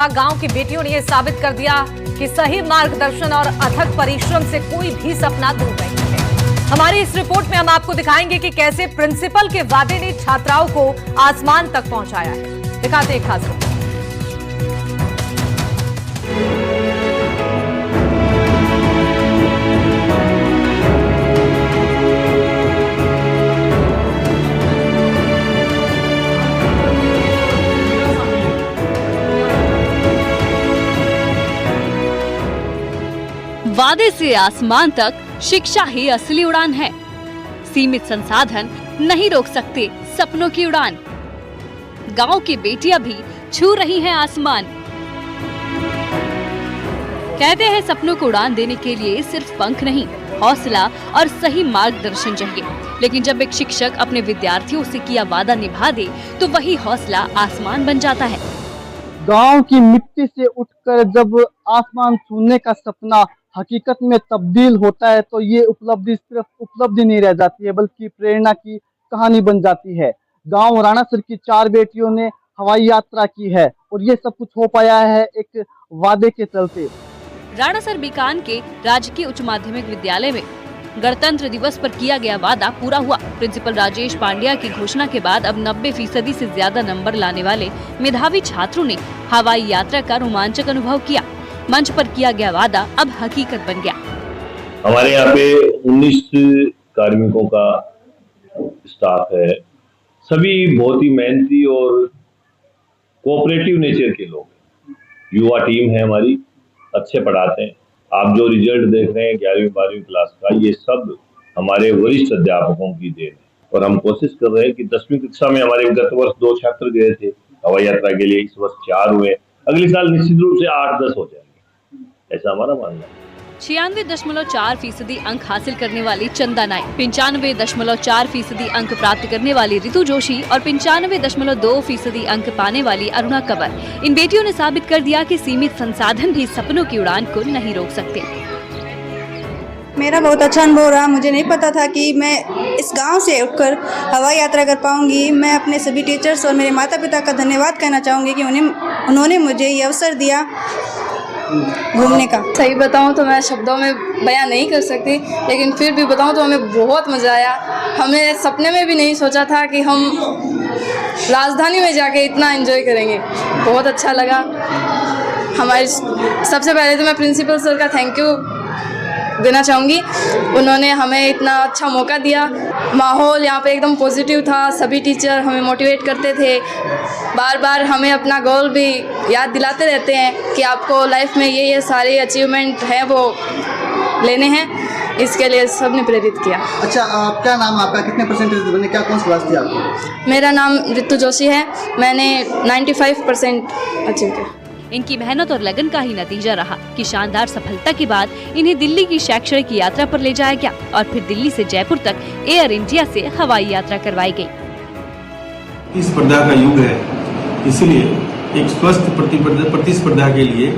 गांव की बेटियों ने यह साबित कर दिया कि सही मार्गदर्शन और अथक परिश्रम से कोई भी सपना दूर नहीं है। हमारी इस रिपोर्ट में हम आपको दिखाएंगे कि कैसे प्रिंसिपल के वादे ने छात्राओं को आसमान तक पहुंचाया है। दिखाते हैं खास रिपोर्ट। वादे से आसमान तक शिक्षा ही असली उड़ान है। सीमित संसाधन नहीं रोक सकते सपनों की उड़ान। गांव की बेटियां भी छू रही हैं आसमान। कहते हैं सपनों को उड़ान देने के लिए सिर्फ पंख नहीं, हौसला और सही मार्गदर्शन चाहिए। लेकिन जब एक शिक्षक अपने विद्यार्थियों से किया वादा निभा दे तो वही हौसला आसमान बन जाता है। गांव की मिट्टी से उठकर जब आसमान छूने का सपना हकीकत में तब्दील होता है तो ये उपलब्धि सिर्फ उपलब्धि नहीं रह जाती है, बल्कि प्रेरणा की कहानी बन जाती है। गांव राणासर की 4 बेटियों ने हवाई यात्रा की है और ये सब कुछ हो पाया है एक वादे के चलते। राणासर बीकान के राजकीय उच्च माध्यमिक विद्यालय में गणतंत्र दिवस पर किया गया वादा पूरा हुआ। प्रिंसिपल राजेश पांड्या की घोषणा के बाद अब 90% से ज्यादा नंबर लाने वाले मेधावी छात्रों ने हवाई यात्रा का रोमांचक अनुभव किया। मंच पर किया गया वादा अब हकीकत बन गया। हमारे यहाँ पे 19 कार्मिकों का स्टाफ है। सभी बहुत ही मेहनती और कोऑपरेटिव नेचर के लोग हैं। युवा टीम है हमारी, अच्छे पढ़ाते हैं। आप जो रिजल्ट देख रहे हैं 11वीं 12वीं क्लास का, ये सब हमारे वरिष्ठ अध्यापकों की देन है। और हम कोशिश कर रहे हैं कि 10वीं कक्षा में हमारे गत वर्ष 2 छात्र गए थे हवाई यात्रा के लिए, इस वर्ष 4 हुए। अगले साल निश्चित रूप से 8-10 हो जाएंगे, ऐसा हमारा मानना है। 96.4% अंक हासिल करने वाली चंदा नायक, 95.4% अंक प्राप्त करने वाली रितु जोशी और 95.2% अंक पाने वाली अरुणा कंवर, इन बेटियों ने साबित कर दिया कि सीमित संसाधन भी सपनों की उड़ान को नहीं रोक सकते। मेरा बहुत अच्छा अनुभव रहा। मुझे नहीं पता था कि मैं इस गांव से उठकर हवाई यात्रा कर पाऊंगी। मैं अपने सभी टीचर्स और मेरे माता पिता का धन्यवाद कहना चाहूँगी कि उन्होंने मुझे ये अवसर दिया घूमने का। सही बताऊं तो मैं शब्दों में बयां नहीं कर सकती, लेकिन फिर भी बताऊं तो हमें बहुत मज़ा आया। हमें सपने में भी नहीं सोचा था कि हम राजधानी में जाके इतना एंजॉय करेंगे। बहुत अच्छा लगा। हमारे सबसे पहले तो मैं प्रिंसिपल सर का थैंक यू देना चाहूँगी। उन्होंने हमें इतना अच्छा मौका दिया। माहौल यहाँ पे एकदम पॉजिटिव था। सभी टीचर हमें मोटिवेट करते थे। बार बार हमें अपना गोल भी याद दिलाते रहते हैं कि आपको लाइफ में ये सारे अचीवमेंट हैं वो लेने हैं। इसके लिए सबने प्रेरित किया। अच्छा, क्या नाम आपका, कितने परसेंटेज बने, क्या कौन सी क्लास थी आपकी? मेरा नाम रितु जोशी है। मैंने 95% अचीव किया। इनकी मेहनत और लगन का ही नतीजा रहा कि शानदार सफलता के बाद इन्हें दिल्ली की शैक्षणिक यात्रा पर ले जाया गया और फिर दिल्ली से जयपुर तक एयर इंडिया से हवाई यात्रा करवाई गई। स्पर्धा का युग है, इसलिए एक स्वस्थ प्रतिस्पर्धा के लिए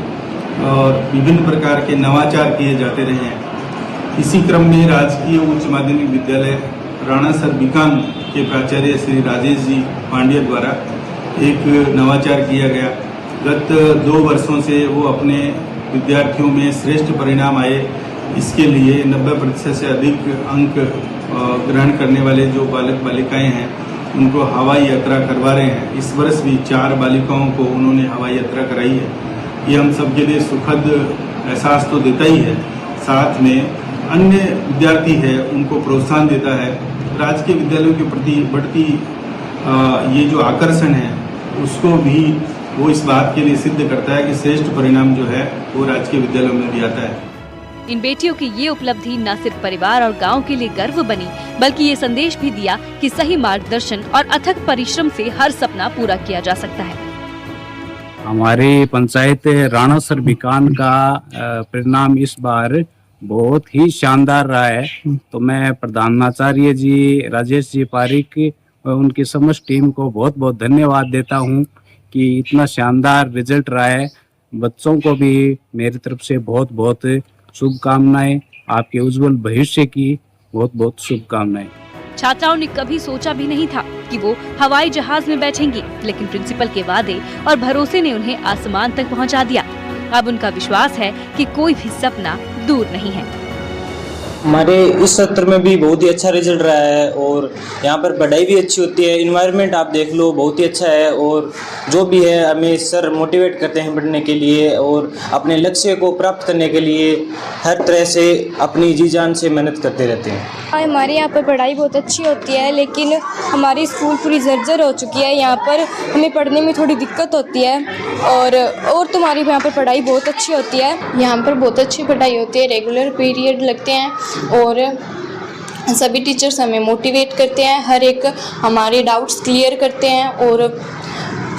और विभिन्न प्रकार के नवाचार किए जाते रहे हैं। इसी क्रम में राजकीय उच्च माध्यमिक विद्यालय राणासर बीकान के प्राचार्य श्री राजेश जी पांड्या द्वारा एक नवाचार किया गया। गत 2 वर्षों से वो अपने विद्यार्थियों में श्रेष्ठ परिणाम आए, इसके लिए 90% से अधिक अंक ग्रहण करने वाले जो बालक बालिकाएं हैं उनको हवाई यात्रा करवा रहे हैं। इस वर्ष भी 4 बालिकाओं को उन्होंने हवाई यात्रा कराई है। ये हम सबके लिए सुखद एहसास तो देता ही है, साथ में अन्य विद्यार्थी है उनको प्रोत्साहन देता है। राजकीय विद्यालयों के प्रति बढ़ती ये जो आकर्षण है उसको भी वो इस बात के लिए सिद्ध करता है कि श्रेष्ठ परिणाम जो है वो राजकीय विद्यालयों में भी आता है। इन बेटियों की ये उपलब्धि न सिर्फ परिवार और गांव के लिए गर्व बनी, बल्कि ये संदेश भी दिया कि सही मार्गदर्शन और अथक परिश्रम से हर सपना पूरा किया जा सकता है। हमारे पंचायत राणासर बीकान का परिणाम इस बार बहुत ही शानदार रहा है। तो मैं प्रधानाचार्य जी राजेश जी पारिक और उनकी समस्त टीम को बहुत बहुत धन्यवाद देता हूँ कि इतना शानदार रिजल्ट रहा है। बच्चों को भी मेरी तरफ से बहुत बहुत शुभकामनाएं। आपके उज्जवल भविष्य की बहुत बहुत शुभकामनाएं। छात्राओं ने कभी सोचा भी नहीं था कि वो हवाई जहाज में बैठेंगी, लेकिन प्रिंसिपल के वादे और भरोसे ने उन्हें आसमान तक पहुंचा दिया। अब उनका विश्वास है कि कोई भी सपना दूर नहीं है। हमारे इस सत्र में भी बहुत ही अच्छा रिजल्ट रहा है और यहाँ पर पढ़ाई भी अच्छी होती है। इन्वायरमेंट आप देख लो बहुत ही अच्छा है और जो भी है हमें सर मोटिवेट करते हैं पढ़ने के लिए और अपने लक्ष्य को प्राप्त करने के लिए हर तरह से अपनी जी जान से मेहनत करते रहते हैं। हमारे यहाँ पर पढ़ाई बहुत अच्छी होती है, लेकिन हमारी स्कूल पूरी जर्जर हो चुकी है। यहाँ पर हमें पढ़ने में थोड़ी दिक्कत होती है और तुम्हारी यहाँ पर पढ़ाई बहुत अच्छी होती है। यहाँ पर बहुत अच्छी पढ़ाई होती है, रेगुलर पीरियड लगते हैं और सभी टीचर्स हमें मोटिवेट करते हैं, हर एक हमारे डाउट्स क्लियर करते हैं और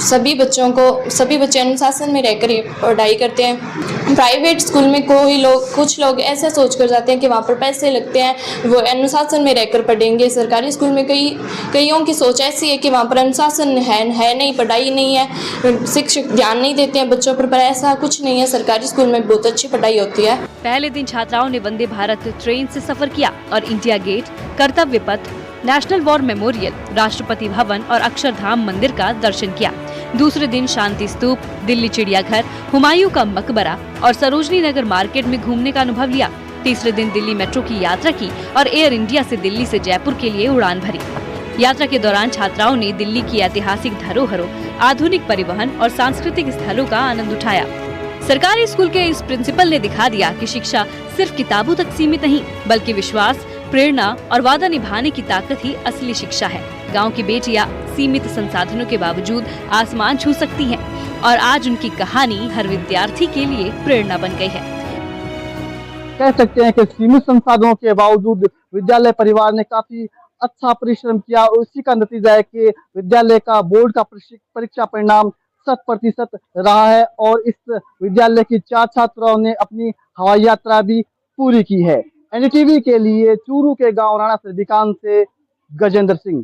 सभी बच्चे अनुशासन में रहकर पढ़ाई करते हैं। प्राइवेट स्कूल में कुछ लोग ऐसा सोच कर जाते हैं कि वहाँ पर पैसे लगते हैं, वो अनुशासन में रहकर पढ़ेंगे। सरकारी स्कूल में कईयों की सोच ऐसी है कि वहाँ पर अनुशासन है नहीं, पढ़ाई नहीं है, शिक्षक ध्यान नहीं देते हैं बच्चों पर ऐसा कुछ नहीं है। सरकारी स्कूल में बहुत अच्छी पढ़ाई होती है। पहले दिन छात्राओं ने वंदे भारत ट्रेन से सफर किया और इंडिया गेट, कर्तव्य पथ, national war memorial, Rashtrapati Bhavan और अक्षरधाम मंदिर का दर्शन किया। दूसरे दिन शांति स्तूप, दिल्ली चिड़ियाघर, हुमायूं का मकबरा और सरोजनी नगर मार्केट में घूमने का अनुभव लिया। तीसरे दिन दिल्ली मेट्रो की यात्रा की और एयर इंडिया से दिल्ली से जयपुर के लिए उड़ान भरी। यात्रा के दौरान छात्राओं ने दिल्ली की ऐतिहासिक धरोहरों, आधुनिक परिवहन और सांस्कृतिक स्थलों का आनंद उठाया। सरकारी स्कूल के इस प्रिंसिपल ने दिखा दिया कि शिक्षा सिर्फ किताबों तक सीमित नहीं, बल्कि विश्वास, प्रेरणा और वादा निभाने की ताकत ही असली शिक्षा है। गांव की बेटियां सीमित संसाधनों के बावजूद आसमान छू सकती हैं और आज उनकी कहानी हर विद्यार्थी के लिए प्रेरणा बन गई है। कह सकते हैं कि सीमित संसाधनों के बावजूद विद्यालय परिवार ने काफी अच्छा परिश्रम किया और उसी का नतीजा है कि विद्यालय का बोर्ड का परीक्षा परिणाम 100% रहा है और इस विद्यालय की 4 छात्राओं ने अपनी हवाई यात्रा भी पूरी की है। एनडीटीवी के लिए चूरू के गांव राणा से गजेंद्र सिंह।